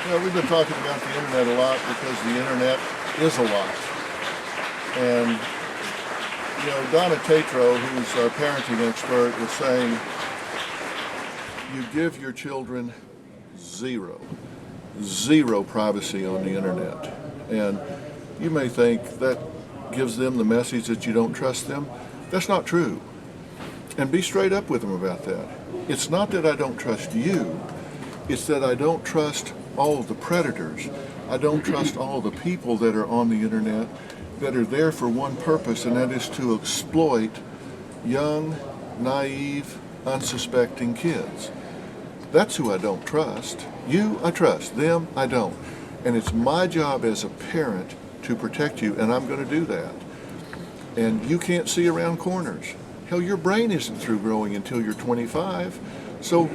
Well, we've been talking about the internet a lot because the internet is a lot. And, you know, Donna Tatro, who's our parenting expert, was saying, you give your children zero privacy on the internet. And you may think that gives them the message that you don't trust them. That's not true. And be straight up with them about that. It's not that I don't trust you, it's that I don't trust all of the predators. I don't trust all the people that are on the internet that are there for one purpose, and that is to exploit young, naive, unsuspecting kids. That's who I don't trust. You, I trust. Them, I don't. And it's my job as a parent to protect you, and I'm going to do that. And you can't see around corners. Hell, your brain isn't through growing until you're 25. So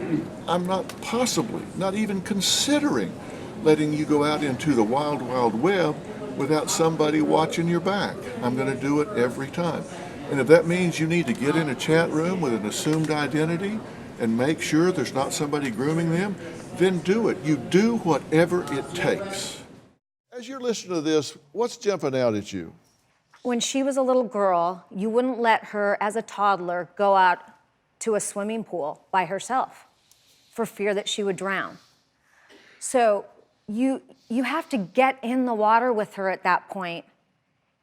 I'm not even considering letting you go out into the wild, wild web without somebody watching your back. I'm going to do it every time. And if that means you need to get in a chat room with an assumed identity and make sure there's not somebody grooming them, then do it. You do whatever it takes. As you're listening to this, what's jumping out at you? When she was a little girl, you wouldn't let her, as a toddler, go out to a swimming pool by herself for fear that she would drown. So you have to get in the water with her at that point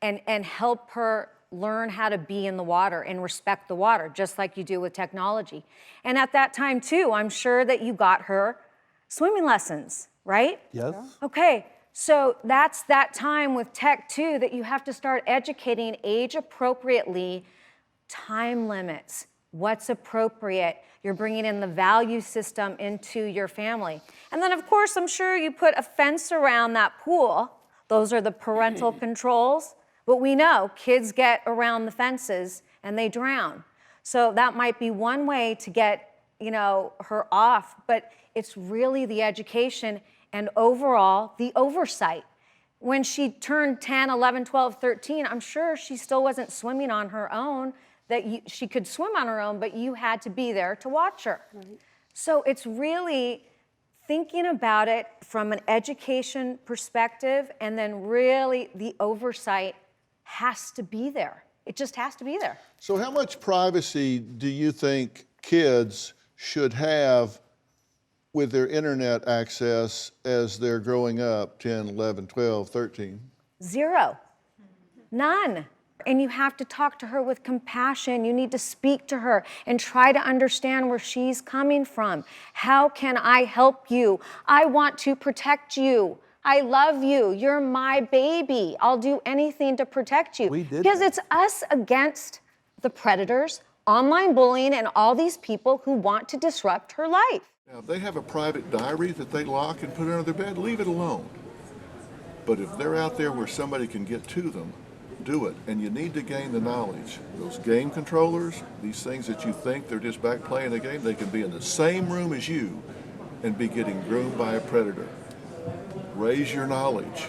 and help her learn how to be in the water and respect the water, just like you do with technology. And at that time, too, I'm sure that you got her swimming lessons, right? Yes. Okay, so that's that time with tech, too, that you have to start educating age appropriately, time limits, what's appropriate. You're bringing in the value system into your family. And then, of course, I'm sure you put a fence around that pool. Those are the parental controls. But we know kids get around the fences and they drown. So that might be one way to get, her off. But it's really the education and overall the oversight. When she turned 10, 11, 12, 13, I'm sure she still wasn't swimming on her own, she could swim on her own, but you had to be there to watch her. Right. So it's really thinking about it from an education perspective, and then really the oversight has to be there. It just has to be there. So how much privacy do you think kids should have with their internet access as they're growing up, 10, 11, 12, 13? Zero. None. And you have to talk to her with compassion. You need to speak to her and try to understand where she's coming from. How can I help you? I want to protect you. I love you. You're my baby. I'll do anything to protect you. Because it's us against the predators, online bullying, and all these people who want to disrupt her life. Now, if they have a private diary that they lock and put under their bed, leave it alone. But if they're out there where somebody can get to them, do it. And you need to gain the knowledge. Those game controllers, these things that you think they're just back playing a game, they can be in the same room as you and be getting groomed by a predator. Raise your knowledge.